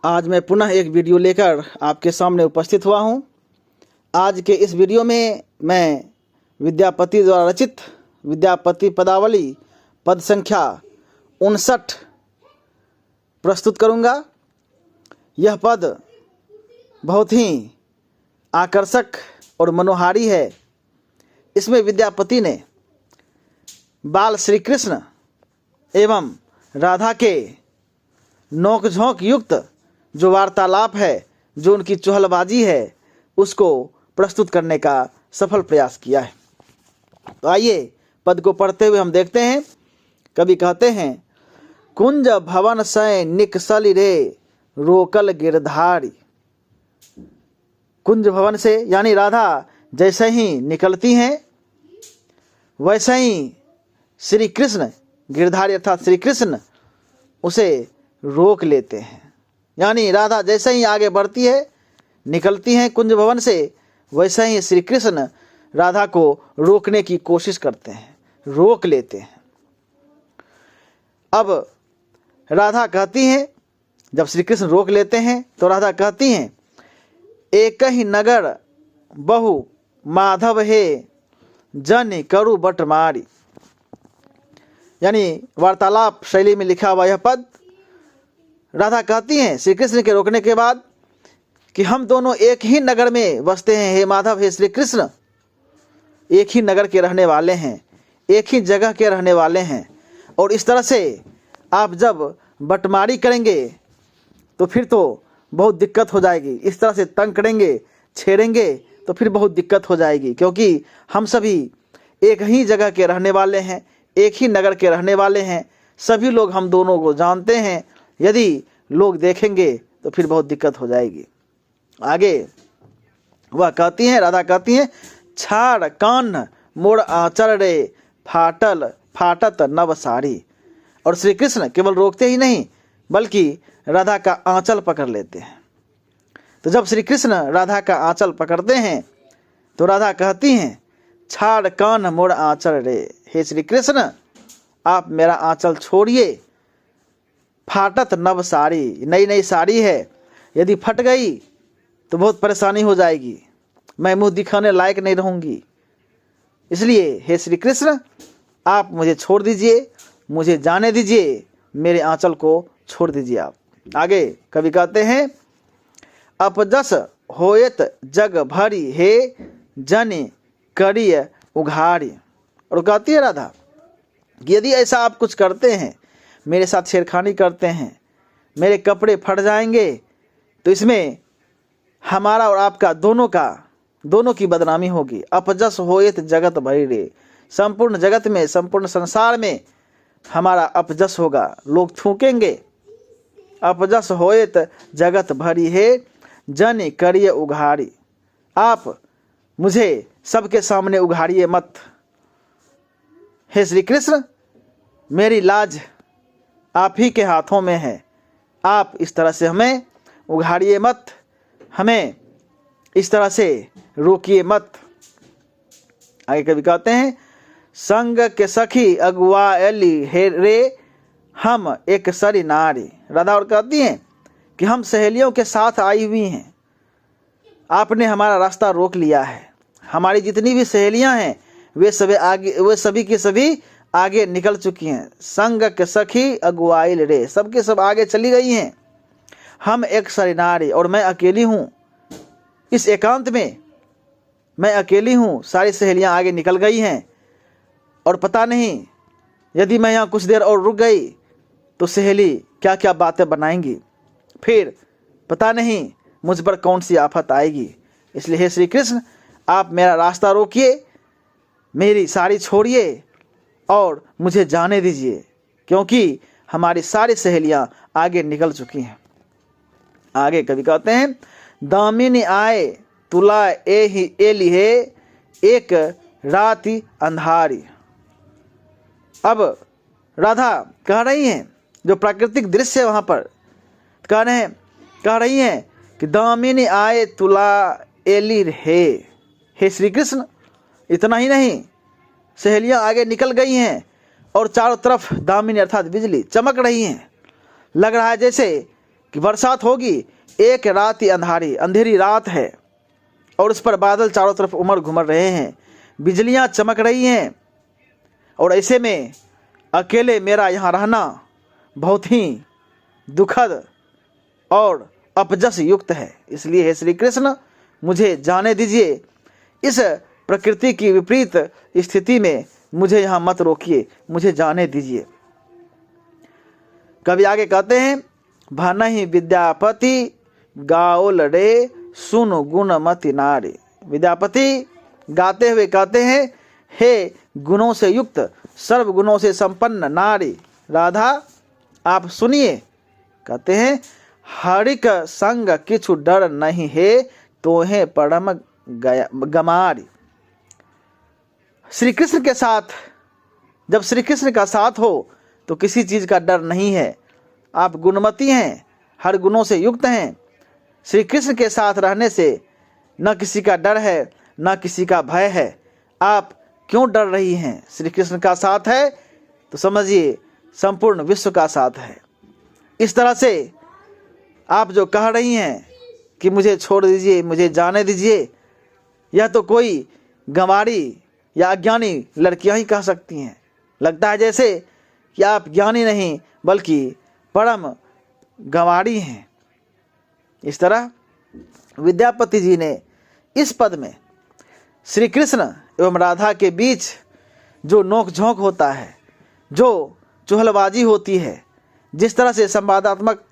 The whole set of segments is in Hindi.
आज मैं पुनः एक वीडियो लेकर आपके सामने उपस्थित हुआ हूं। आज के इस वीडियो में मैं विद्यापति द्वारा रचित विद्यापति पदावली पद संख्या 59 प्रस्तुत करूंगा। यह पद बहुत ही आकर्षक और मनोहारी है। इसमें विद्यापति ने बाल श्री कृष्ण एवं राधा के नोक-झोंक युक्त जो वार्तालाप है, जो उनकी चुहलबाजी है, उसको प्रस्तुत करने का सफल प्रयास किया है। तो आइए पद को पढ़ते हुए हम देखते हैं। कवि कहते हैं, कुंज भवन सै निकसली रे रोकल गिरधारी। कुंज भवन से यानी राधा जैसे ही निकलती हैं वैसे ही श्री कृष्ण गिरधारी अर्थात श्री कृष्ण उसे रोक लेते हैं। यानी राधा जैसे ही आगे बढ़ती है, निकलती हैं कुंज भवन से, वैसे ही श्री कृष्ण राधा को रोकने की कोशिश करते हैं, रोक लेते हैं। अब राधा कहती हैं, जब श्री कृष्ण रोक लेते हैं तो राधा कहती हैं, एक ही नगर बहु माधव है जन करु बट मारी। यानी वार्तालाप शैली में लिखा हुआ यह पद, राधा कहती हैं श्री कृष्ण के रोकने के बाद कि हम दोनों एक ही नगर में बसते हैं, हे माधव हे श्री कृष्ण, एक ही नगर के रहने वाले हैं, एक ही जगह के रहने वाले हैं। और इस तरह से आप जब बटमारी करेंगे तो फिर तो बहुत दिक्कत हो जाएगी। इस तरह से तंग करेंगे, छेड़ेंगे तो फिर बहुत दिक्कत हो जाएगी, क्योंकि हम सभी एक ही जगह के रहने वाले हैं, एक ही नगर के रहने वाले हैं। सभी लोग हम दोनों को जानते हैं। यदि लोग देखेंगे तो फिर बहुत दिक्कत हो जाएगी। आगे वह कहती हैं, राधा कहती हैं, छाड़ कान मोड़ आंचल रे फाटल फाटत नव साड़ी। और श्री कृष्ण केवल रोकते ही नहीं बल्कि राधा का आंचल पकड़ लेते हैं। तो जब श्री कृष्ण राधा का आंचल पकड़ते हैं तो राधा कहती हैं, छाड़ कान मोड़ आंचल रे, हे श्री कृष्ण आप मेरा आंचल छोड़िए। फाटत नव साड़ी, नई नई साड़ी है, यदि फट गई तो बहुत परेशानी हो जाएगी, मैं मुंह दिखाने लायक नहीं रहूंगी। इसलिए हे श्री कृष्ण आप मुझे छोड़ दीजिए, मुझे जाने दीजिए, मेरे आंचल को छोड़ दीजिए आप। आगे कवि कहते हैं, अपजस होयत जग भरी हे जन करिय उघारी। और कहती है राधा कि यदि ऐसा आप कुछ करते हैं, मेरे साथ छेड़खानी करते हैं, मेरे कपड़े फट जाएंगे, तो इसमें हमारा और आपका दोनों की बदनामी होगी। अपजस होयत जगत भरी रे, संपूर्ण जगत में, संपूर्ण संसार में हमारा अपजस होगा, लोग थूकेंगे। अपजस होयत जगत भरी है जन करिय उघारी। आप मुझे सबके सामने उघाड़िए मत, हे श्री कृष्ण मेरी लाज आप ही के हाथों में है। आप इस तरह से हमें उघाड़िए मत, हमें इस तरह से रोकिए मत। आगे कवि कहते हैं, संग के सखी अगुआ एली हे रे हम एक सरी नारी। राधा और कहती हैं कि हम सहेलियों के साथ आई हुई हैं, आपने हमारा रास्ता रोक लिया है। हमारी जितनी भी सहेलियां हैं वे सभी की सभी आगे निकल चुकी हैं। संग के सखी अगुआइल रे, सबके सब आगे चली गई हैं। हम एक सरी नारी, और मैं अकेली हूँ। इस एकांत में मैं अकेली हूँ, सारी सहेलियां आगे निकल गई हैं। और पता नहीं यदि मैं यहाँ कुछ देर और रुक गई तो सहेली क्या क्या बातें बनाएंगी, फिर पता नहीं मुझ पर कौन सी आफत आएगी। इसलिए हे श्री कृष्ण आप मेरा रास्ता रोकिए, मेरी साड़ी छोड़िए और मुझे जाने दीजिए, क्योंकि हमारी सारी सहेलियां आगे निकल चुकी हैं। आगे कवि कहते हैं, दामिनी आए तुला ए लिहे एक राति अंधारी। अब राधा कह रही हैं, जो प्राकृतिक दृश्य वहाँ पर कह रही हैं कि दामिनी आए तुला एली हे श्री कृष्ण। इतना ही नहीं, सहेलियां आगे निकल गई हैं और चारों तरफ दामिनी अर्थात बिजली चमक रही हैं। लग रहा है जैसे कि बरसात होगी, एक रात ही अंधेरी रात है और उस पर बादल चारों तरफ उमड़ घुमड़ रहे हैं, बिजलियां चमक रही हैं, और ऐसे में अकेले मेरा यहाँ रहना बहुत ही दुखद और अपजस युक्त है। इसलिए हे श्री कृष्ण, मुझे जाने दीजिए, इस प्रकृति की विपरीत स्थिति में मुझे यहाँ मत रोकिए, मुझे जाने दीजिए। कवि आगे कहते हैं, भनहि विद्यापति गाओल रे सुन गुणमति नारी। विद्यापति गाते हुए कहते हैं, हे गुणों से युक्त सर्व गुणों से संपन्न नारी राधा, आप सुनिए। कहते हैं, हरिक संग किछु डर नहीं है, तोहे परम गमारी। श्री कृष्ण के साथ, जब श्री कृष्ण का साथ हो तो किसी चीज का डर नहीं है। आप गुणमती हैं, हर गुणों से युक्त हैं। श्री कृष्ण के साथ रहने से न किसी का डर है, न किसी का भय है। आप क्यों डर रही हैं? श्री कृष्ण का साथ है तो समझिए संपूर्ण विश्व का साथ है। इस तरह से आप जो कह रही हैं कि मुझे छोड़ दीजिए, मुझे जाने दीजिए, यह तो कोई गंवारी या अज्ञानी लड़कियां ही कह सकती हैं। लगता है जैसे कि आप ज्ञानी नहीं बल्कि परम गंवारी हैं। इस तरह विद्यापति जी ने इस पद में श्री कृष्ण एवं राधा के बीच जो नोक झोंक होता है, जो चुहलबाजी होती है, जिस तरह से संवादात्मक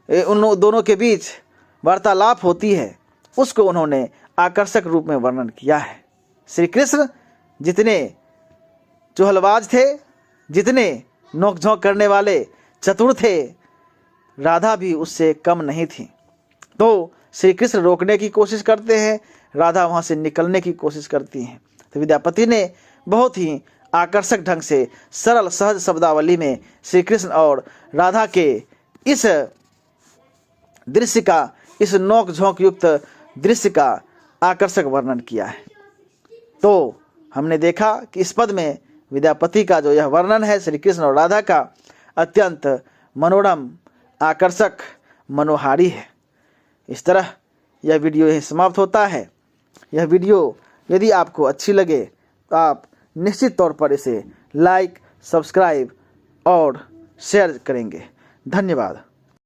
उन दोनों के बीच वार्तालाप होती है, उसको उन्होंने आकर्षक रूप में वर्णन किया है। श्री कृष्ण जितने चुहलबाज थे, जितने नोकझोंक करने वाले चतुर थे, राधा भी उससे कम नहीं थी। तो श्री कृष्ण रोकने की कोशिश करते हैं, राधा वहाँ से निकलने की कोशिश करती हैं। तो विद्यापति ने बहुत ही आकर्षक ढंग से सरल सहज शब्दावली में श्री कृष्ण और राधा के इस दृश्य का, इस नोक झोंक युक्त दृश्य का आकर्षक वर्णन किया है। तो हमने देखा कि इस पद में विद्यापति का जो यह वर्णन है श्री कृष्ण और राधा का, अत्यंत मनोरम, आकर्षक, मनोहारी है। इस तरह यह वीडियो यहीं समाप्त होता है। यह वीडियो यदि आपको अच्छी लगे तो आप निश्चित तौर पर इसे लाइक, सब्सक्राइब और शेयर करेंगे। धन्यवाद।